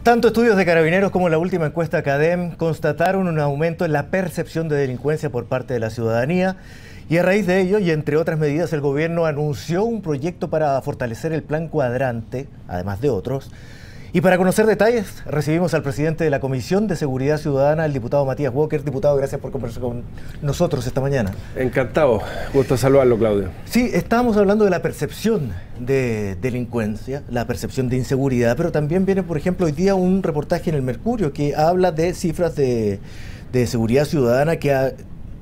Tanto estudios de Carabineros como la última encuesta CADEM constataron un aumento en la percepción de delincuencia por parte de la ciudadanía y a raíz de ello y entre otras medidas el gobierno anunció un proyecto para fortalecer el plan cuadrante, además de otros. Y para conocer detalles recibimos al presidente de la Comisión de Seguridad Ciudadana, el diputado Matías Walker. Diputado, gracias por conversar con nosotros esta mañana. Encantado, gusto saludarlo, Claudio. Sí, estábamos hablando de la percepción de delincuencia, la percepción de inseguridad, pero también viene, por ejemplo, hoy día un reportaje en el Mercurio que habla de cifras de seguridad ciudadana que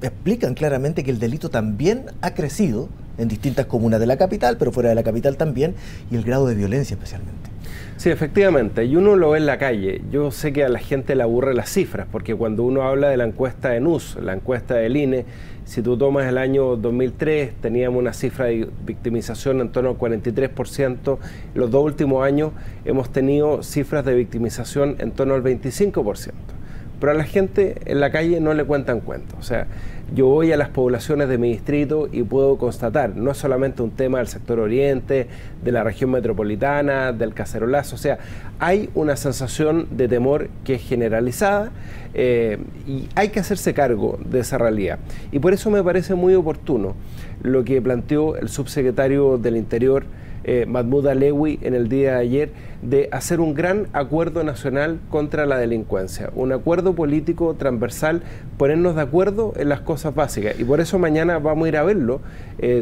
explican claramente que el delito también ha crecido en distintas comunas de la capital, pero fuera de la capital también, y el grado de violencia especialmente. Sí, efectivamente, y uno lo ve en la calle. Yo sé que a la gente le aburre las cifras, porque cuando uno habla de la encuesta de NUS, la encuesta del INE, si tú tomas el año 2003, teníamos una cifra de victimización en torno al 43%. Los dos últimos años hemos tenido cifras de victimización en torno al 25%. Pero a la gente en la calle no le cuentan cuentos. O sea, yo voy a las poblaciones de mi distrito y puedo constatar, no es solamente un tema del sector oriente, de la región metropolitana, del cacerolazo, o sea, hay una sensación de temor que es generalizada y hay que hacerse cargo de esa realidad. Y por eso me parece muy oportuno lo que planteó el subsecretario del Interior, Mahmoud Alewi, en el día de ayer, de hacer un gran acuerdo nacional contra la delincuencia, un acuerdo político transversal, ponernos de acuerdo en las cosas básicas, y por eso mañana vamos a ir a verlo.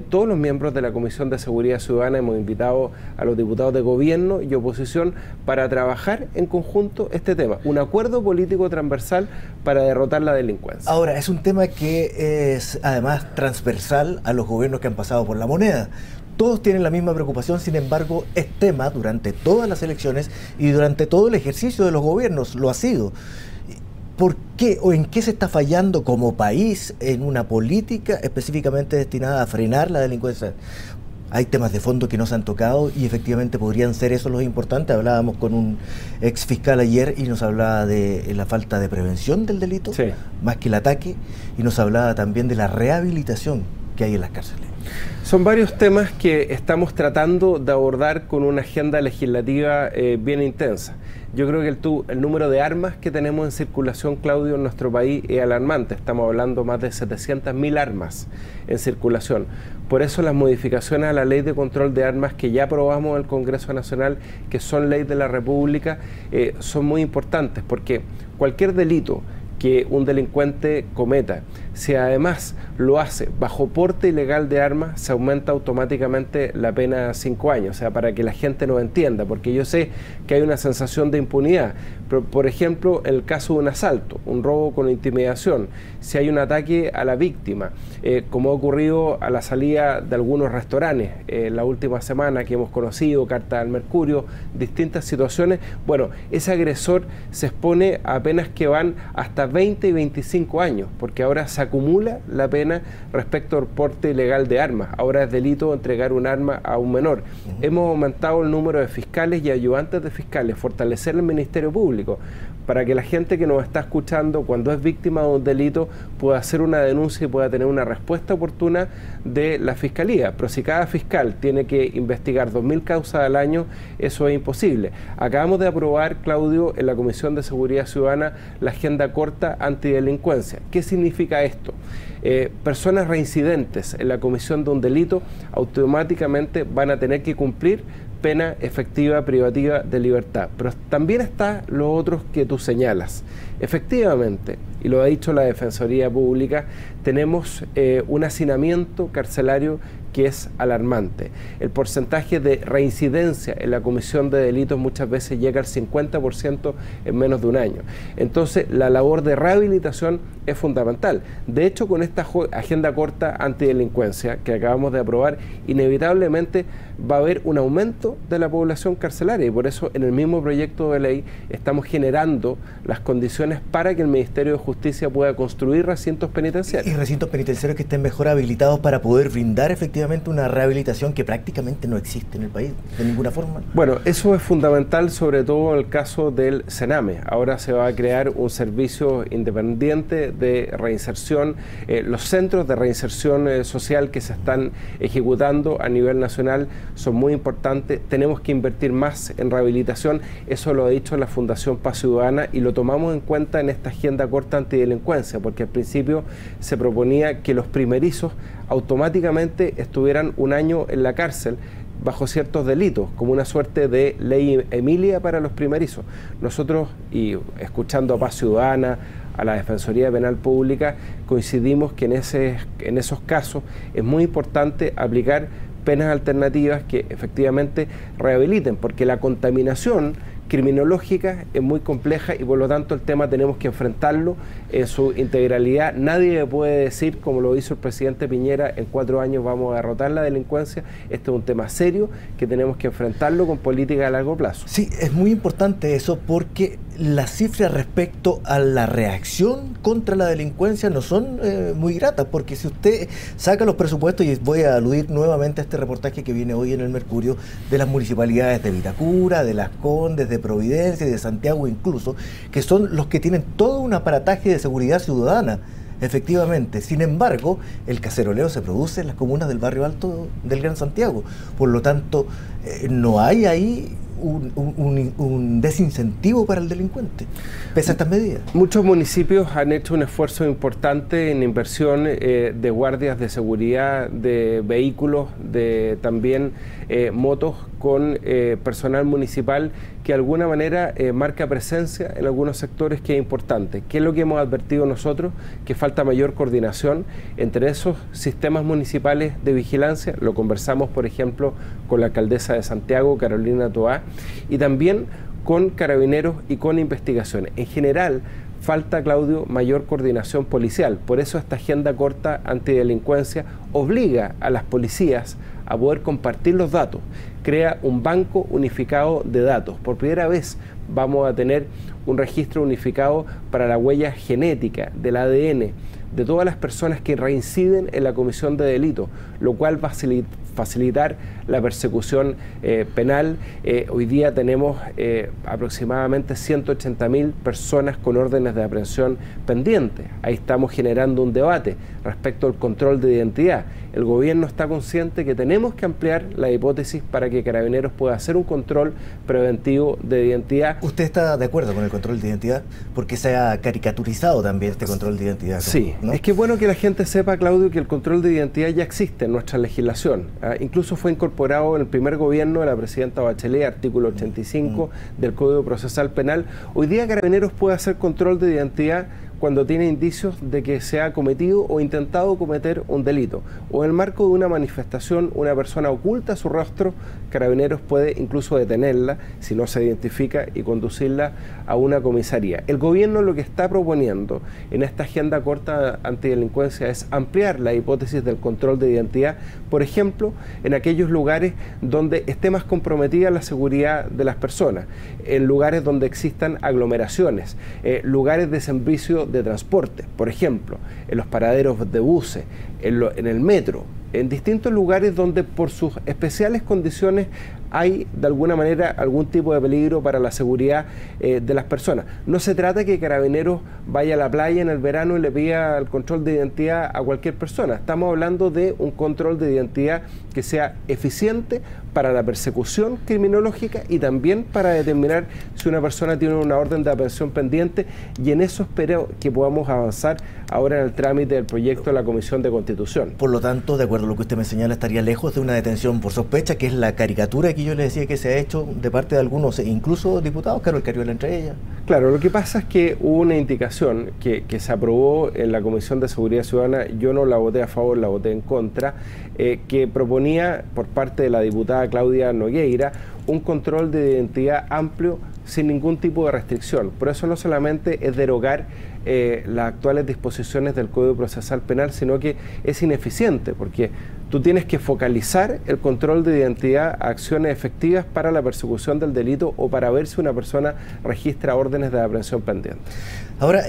Todos los miembros de la Comisión de Seguridad Ciudadana hemos invitado a los diputados de gobierno y oposición para trabajar en conjunto este tema, un acuerdo político transversal para derrotar la delincuencia. Ahora, es un tema que es además transversal a los gobiernos que han pasado por la moneda. Todos tienen la misma preocupación, sin embargo, es tema durante todas las elecciones y durante todo el ejercicio de los gobiernos, lo ha sido. ¿Por qué o en qué se está fallando como país en una política específicamente destinada a frenar la delincuencia? Hay temas de fondo que no se han tocado y efectivamente podrían ser esos los importantes. Hablábamos con un ex fiscal ayer y nos hablaba de la falta de prevención del delito, sí, más que el ataque, y nos hablaba también de la rehabilitación que hay en las cárceles. Son varios temas que estamos tratando de abordar con una agenda legislativa bien intensa. Yo creo que el número de armas que tenemos en circulación, Claudio, en nuestro país es alarmante. Estamos hablando más de 700.000 armas en circulación. Por eso las modificaciones a la Ley de Control de Armas que ya aprobamos en el Congreso Nacional, que son ley de la República, son muy importantes, porque cualquier delito que un delincuente cometa, si además lo hace bajo porte ilegal de armas, se aumenta automáticamente la pena a 5 años, o sea, para que la gente nos entienda, porque yo sé que hay una sensación de impunidad, pero por ejemplo, en el caso de un asalto, un robo con intimidación, si hay un ataque a la víctima, como ha ocurrido a la salida de algunos restaurantes, la última semana que hemos conocido, Carta al Mercurio, distintas situaciones, bueno, ese agresor se expone a penas que van hasta 20 y 25 años, porque ahora se acumula la pena respecto al porte ilegal de armas. Ahora es delito entregar un arma a un menor. Hemos aumentado el número de fiscales y ayudantes de fiscales, fortalecer el Ministerio Público, para que la gente que nos está escuchando, cuando es víctima de un delito, pueda hacer una denuncia y pueda tener una respuesta oportuna de la Fiscalía. Pero si cada fiscal tiene que investigar 2.000 causas al año, eso es imposible. Acabamos de aprobar, Claudio, en la Comisión de Seguridad Ciudadana, la agenda corta antidelincuencia. ¿Qué significa esto? Personas reincidentes en la comisión de un delito automáticamente van a tener que cumplir pena efectiva privativa de libertad. Pero también está lo otro que tú señalas. Efectivamente, y lo ha dicho la Defensoría Pública, tenemos un hacinamiento carcelario que es alarmante. El porcentaje de reincidencia en la comisión de delitos muchas veces llega al 50% en menos de un año. Entonces, la labor de rehabilitación es fundamental. De hecho, con esta agenda corta antidelincuencia que acabamos de aprobar, inevitablemente va a haber un aumento de la población carcelaria, y por eso en el mismo proyecto de ley estamos generando las condiciones para que el Ministerio de Justicia pueda construir recintos penitenciarios. Y recintos penitenciarios que estén mejor habilitados para poder brindar efectivamente una rehabilitación que prácticamente no existe en el país, de ninguna forma. Bueno, eso es fundamental, sobre todo en el caso del Sename. Ahora se va a crear un servicio independiente de reinserción. Los centros de reinserción social que se están ejecutando a nivel nacional son muy importantes. Tenemos que invertir más en rehabilitación, eso lo ha dicho la Fundación Paz Ciudadana y lo tomamos en cuenta en esta agenda corta antidelincuencia, porque al principio se proponía que los primerizos automáticamente estuvieran un año en la cárcel bajo ciertos delitos, como una suerte de ley Emilia para los primerizos. Nosotros, y escuchando a Paz Ciudadana, a la Defensoría Penal Pública, coincidimos que en esos casos es muy importante aplicar penas alternativas que efectivamente rehabiliten, porque la contaminación criminológica es muy compleja y por lo tanto el tema tenemos que enfrentarlo en su integralidad. Nadie puede decir, como lo hizo el presidente Piñera, en 4 años vamos a derrotar la delincuencia. Este es un tema serio que tenemos que enfrentarlo con política a largo plazo. Sí, es muy importante eso porque las cifras respecto a la reacción contra la delincuencia no son muy gratas, porque si usted saca los presupuestos, y voy a aludir nuevamente a este reportaje que viene hoy en el Mercurio, de las municipalidades de Vitacura, de Las Condes, de Providencia y de Santiago incluso, que son los que tienen todo un aparataje de seguridad ciudadana, efectivamente. Sin embargo, el caceroleo se produce en las comunas del barrio alto del Gran Santiago. Por lo tanto, no hay ahí un desincentivo para el delincuente, pese a estas medidas. Muchos municipios han hecho un esfuerzo importante en inversión de guardias de seguridad, de vehículos, de también motos con personal municipal que de alguna manera marca presencia en algunos sectores, que es importante. ¿Qué es lo que hemos advertido nosotros? Que falta mayor coordinación entre esos sistemas municipales de vigilancia. Lo conversamos, por ejemplo, con la alcaldesa de Santiago, Carolina Toá, y también con Carabineros y con investigaciones. En general, falta, Claudio, mayor coordinación policial. Por eso esta agenda corta antidelincuencia obliga a las policías a poder compartir los datos. Crea un banco unificado de datos. Por primera vez vamos a tener un registro unificado para la huella genética del ADN de todas las personas que reinciden en la comisión de delitos, lo cual va a facilitar la persecución penal. Hoy día tenemos aproximadamente 180.000 personas con órdenes de aprehensión pendientes. Ahí estamos generando un debate respecto al control de identidad. El gobierno está consciente que tenemos que ampliar la hipótesis para que Carabineros pueda hacer un control preventivo de identidad. ¿Usted está de acuerdo con el control de identidad? Porque se ha caricaturizado también este control de identidad. Sí, ¿no? Es que es bueno que la gente sepa, Claudio, que el control de identidad ya existe en nuestra legislación. Incluso fue incorporado en el primer gobierno de la presidenta Bachelet, artículo 85 del Código Procesal Penal. Hoy día Carabineros puede hacer control de identidad cuando tiene indicios de que se ha cometido o intentado cometer un delito. O en el marco de una manifestación, una persona oculta su rostro, Carabineros puede incluso detenerla si no se identifica y conducirla a una comisaría. El gobierno lo que está proponiendo en esta agenda corta antidelincuencia es ampliar la hipótesis del control de identidad, por ejemplo, en aquellos lugares donde esté más comprometida la seguridad de las personas, en lugares donde existan aglomeraciones, lugares de servicio de transporte, por ejemplo, en los paraderos de buses, en el metro, en distintos lugares donde por sus especiales condiciones hay de alguna manera algún tipo de peligro para la seguridad de las personas. No se trata que Carabineros vaya a la playa en el verano y le pida el control de identidad a cualquier persona. Estamos hablando de un control de identidad que sea eficiente para la persecución criminológica y también para determinar si una persona tiene una orden de aprehensión pendiente, y en eso espero que podamos avanzar ahora en el trámite del proyecto de la Comisión de Constitución. Por lo tanto, de acuerdo a lo que usted me señala, estaría lejos de una detención por sospecha, que es la caricatura que yo le decía que se ha hecho de parte de algunos, incluso diputados, Carol Cariola entre ellas. Claro, lo que pasa es que hubo una indicación que se aprobó en la Comisión de Seguridad Ciudadana, yo no la voté a favor, la voté en contra, que proponía por parte de la diputada Claudia Nogueira un control de identidad amplio sin ningún tipo de restricción. Por eso no solamente es derogar las actuales disposiciones del Código Procesal Penal, sino que es ineficiente, porque tú tienes que focalizar el control de identidad a acciones efectivas para la persecución del delito o para ver si una persona registra órdenes de aprehensión pendientes. Ahora,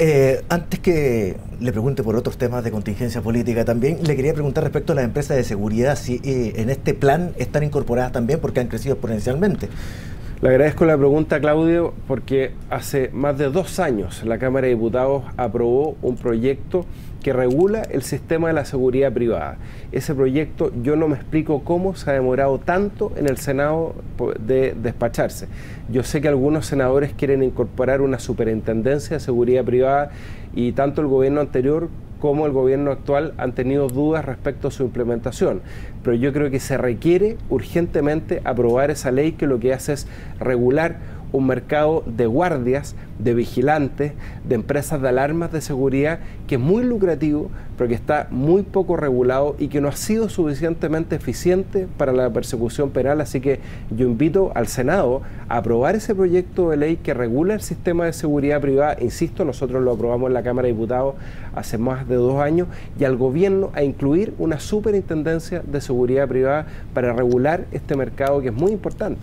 antes que le pregunte por otros temas de contingencia política también, le quería preguntar respecto a las empresas de seguridad, si en este plan están incorporadas también, porque han crecido exponencialmente. Le agradezco la pregunta, Claudio, porque hace más de 2 años la Cámara de Diputados aprobó un proyecto que regula el sistema de la seguridad privada. Ese proyecto, yo no me explico cómo se ha demorado tanto en el Senado de despacharse. Yo sé que algunos senadores quieren incorporar una superintendencia de seguridad privada y tanto el gobierno anterior como el gobierno actual han tenido dudas respecto a su implementación. Pero yo creo que se requiere urgentemente aprobar esa ley que lo que hace es regular un mercado de guardias, de vigilantes, de empresas de alarmas de seguridad que es muy lucrativo, pero que está muy poco regulado y que no ha sido suficientemente eficiente para la persecución penal. Así que yo invito al Senado a aprobar ese proyecto de ley que regula el sistema de seguridad privada. Insisto, nosotros lo aprobamos en la Cámara de Diputados hace más de 2 años, y al gobierno a incluir una superintendencia de seguridad privada para regular este mercado que es muy importante.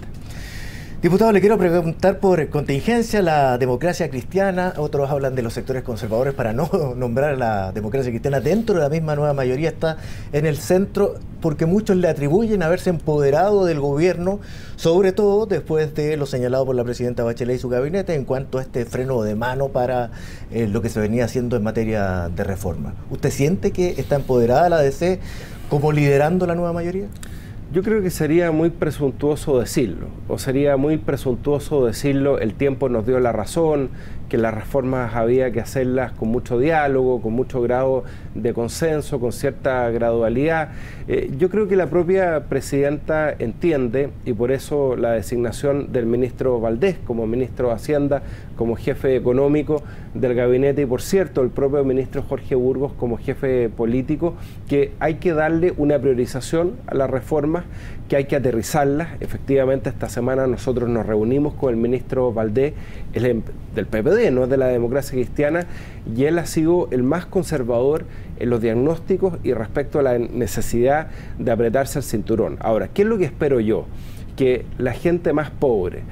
Diputado, le quiero preguntar por contingencia, la democracia cristiana. Otros hablan de los sectores conservadores para no nombrar a la democracia cristiana. Dentro de la misma nueva mayoría está en el centro, porque muchos le atribuyen haberse empoderado del gobierno, sobre todo después de lo señalado por la presidenta Bachelet y su gabinete en cuanto a este freno de mano para lo que se venía haciendo en materia de reforma. ¿Usted siente que está empoderada la DC como liderando la nueva mayoría? Yo creo que sería muy presuntuoso decirlo, el tiempo nos dio la razón, que las reformas había que hacerlas con mucho diálogo, con mucho grado de consenso, con cierta gradualidad. Yo creo que la propia presidenta entiende, y por eso la designación del ministro Valdés como ministro de Hacienda, como jefe económico del gabinete, y por cierto el propio ministro Jorge Burgos como jefe político, que hay que darle una priorización a las reformas, que hay que aterrizarlas. Efectivamente, esta semana nosotros nos reunimos con el ministro Valdés, del PPD, no es de la democracia cristiana, y él ha sido el más conservador en los diagnósticos y respecto a la necesidad de apretarse el cinturón. Ahora, ¿qué es lo que espero yo? Que la gente más pobre,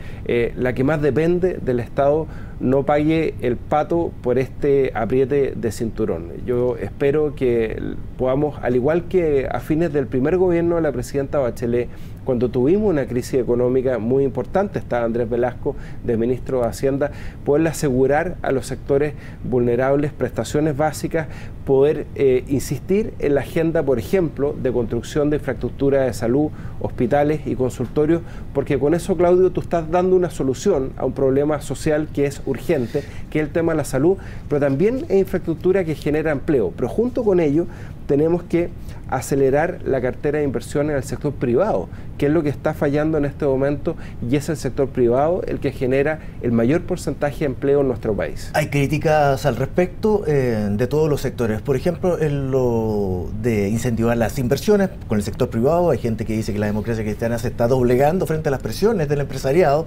la que más depende del Estado, no pague el pato por este apriete de cinturón. Yo espero que podamos, al igual que a fines del primer gobierno de la presidenta Bachelet, cuando tuvimos una crisis económica muy importante, estaba Andrés Velasco de ministro de Hacienda, poderle asegurar a los sectores vulnerables prestaciones básicas, poder insistir en la agenda, por ejemplo, de construcción de infraestructura de salud, hospitales y consultorios, porque con eso, Claudio, tú estás dando una solución a un problema social que es urgente, que es el tema de la salud, pero también es infraestructura que genera empleo. Pero junto con ello tenemos que acelerar la cartera de inversión en el sector privado, que es lo que está fallando en este momento, y es el sector privado el que genera el mayor porcentaje de empleo en nuestro país. Hay críticas al respecto de todos los sectores. Por ejemplo, en lo de incentivar las inversiones con el sector privado, hay gente que dice que la democracia cristiana se está doblegando frente a las presiones del empresariado.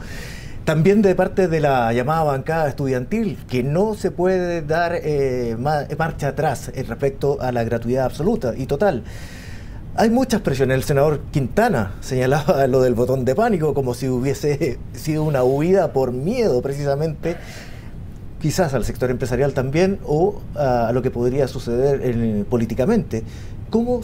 También de parte de la llamada bancada estudiantil, que no se puede dar marcha atrás respecto a la gratuidad absoluta y total. Hay muchas presiones. El senador Quintana señalaba lo del botón de pánico como si hubiese sido una huida por miedo precisamente, quizás al sector empresarial también, o a lo que podría suceder políticamente. ¿Cómo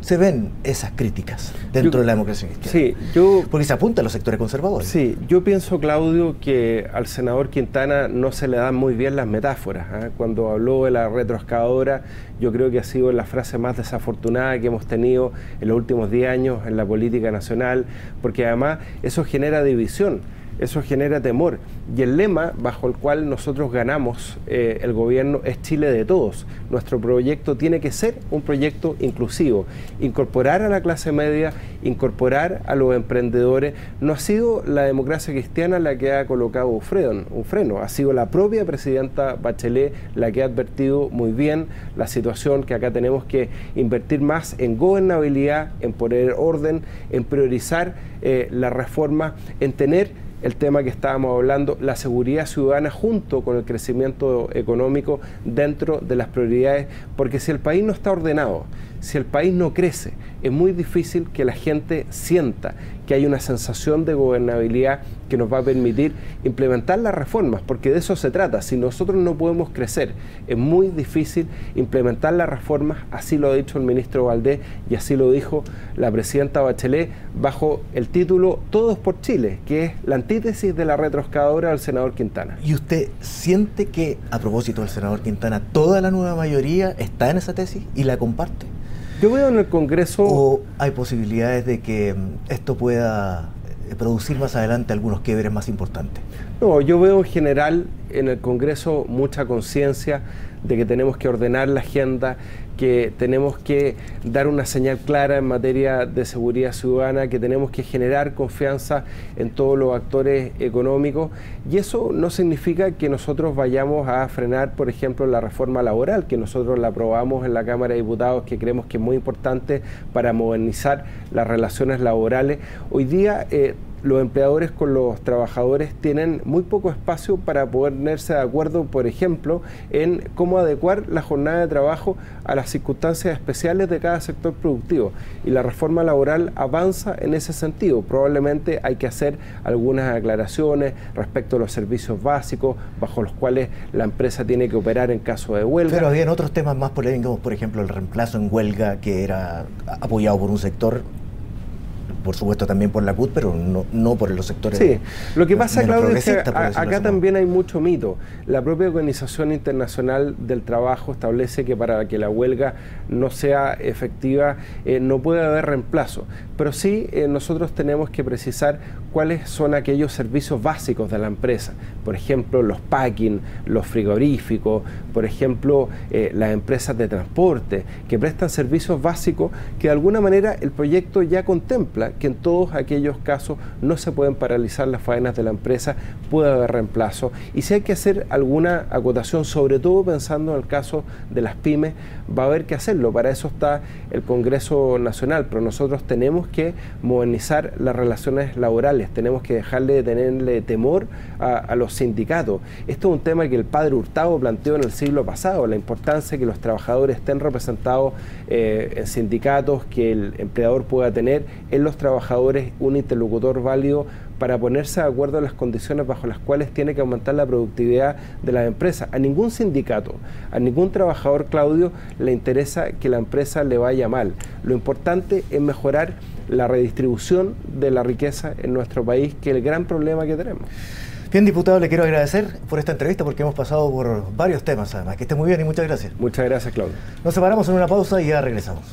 se ven esas críticas dentro de la democracia cristiana? Sí, porque se apunta a los sectores conservadores. Sí, yo pienso, Claudio, que al senador Quintana no se le dan muy bien las metáforas. Cuando habló de la retroexcavadora, yo creo que ha sido la frase más desafortunada que hemos tenido en los últimos 10 años en la política nacional, porque además eso genera división. Eso genera temor, y el lema bajo el cual nosotros ganamos el gobierno es Chile de todos. Nuestro proyecto tiene que ser un proyecto inclusivo, incorporar a la clase media, incorporar a los emprendedores. No ha sido la democracia cristiana la que ha colocado un freno, ha sido la propia presidenta Bachelet la que ha advertido muy bien la situación, que acá tenemos que invertir más en gobernabilidad, en poner orden, en priorizar la reforma, en tener el tema que estábamos hablando, la seguridad ciudadana junto con el crecimiento económico dentro de las prioridades, porque si el país no está ordenado, si el país no crece, es muy difícil que la gente sienta que hay una sensación de gobernabilidad que nos va a permitir implementar las reformas, porque de eso se trata. Si nosotros no podemos crecer, es muy difícil implementar las reformas, así lo ha dicho el ministro Valdés y así lo dijo la presidenta Bachelet bajo el título Todos por Chile, que es la antítesis de la retroexcavadora del senador Quintana. ¿Y usted siente que, a propósito del senador Quintana, toda la nueva mayoría está en esa tesis y la comparte? Yo veo en el Congreso... ¿O hay posibilidades de que esto pueda producir más adelante algunos quiebres más importantes? No, yo veo en general en el Congreso mucha conciencia de que tenemos que ordenar la agenda, que tenemos que dar una señal clara en materia de seguridad ciudadana, que tenemos que generar confianza en todos los actores económicos, y eso no significa que nosotros vayamos a frenar, por ejemplo, la reforma laboral, que nosotros la aprobamos en la Cámara de Diputados, que creemos que es muy importante para modernizar las relaciones laborales. Hoy día los empleadores con los trabajadores tienen muy poco espacio para ponerse de acuerdo, por ejemplo, en cómo adecuar la jornada de trabajo a las circunstancias especiales de cada sector productivo. Y la reforma laboral avanza en ese sentido. Probablemente hay que hacer algunas aclaraciones respecto a los servicios básicos bajo los cuales la empresa tiene que operar en caso de huelga. Pero habían otros temas más polémicos, por ejemplo, el reemplazo en huelga, que era apoyado por un sector, por supuesto también por la CUT, pero no por los sectores. Sí, lo que pasa, Claudio, es que acá también hay mucho mito. La propia Organización Internacional del Trabajo establece que para que la huelga no sea efectiva no puede haber reemplazo, pero sí nosotros tenemos que precisar cuáles son aquellos servicios básicos de la empresa. Por ejemplo, los packing, los frigoríficos, por ejemplo, las empresas de transporte, que prestan servicios básicos que de alguna manera el proyecto ya contempla que en todos aquellos casos no se pueden paralizar las faenas de la empresa, puede haber reemplazo. Y si hay que hacer alguna acotación, sobre todo pensando en el caso de las pymes, va a haber que hacerlo. Para eso está el Congreso Nacional, pero nosotros tenemos que modernizar las relaciones laborales, tenemos que dejarle de tenerle temor a los sindicatos. Esto es un tema que el padre Hurtado planteó en el siglo pasado, la importancia de que los trabajadores estén representados en sindicatos, que el empleador pueda tener en los trabajadores un interlocutor válido para ponerse de acuerdo en las condiciones bajo las cuales tiene que aumentar la productividad de la empresa. A ningún sindicato, a ningún trabajador, Claudio, le interesa que la empresa le vaya mal. Lo importante es mejorar la redistribución de la riqueza en nuestro país, que es el gran problema que tenemos. Bien, diputado, le quiero agradecer por esta entrevista porque hemos pasado por varios temas además. Que esté muy bien y muchas gracias. Muchas gracias, Claudio. Nos separamos en una pausa y ya regresamos.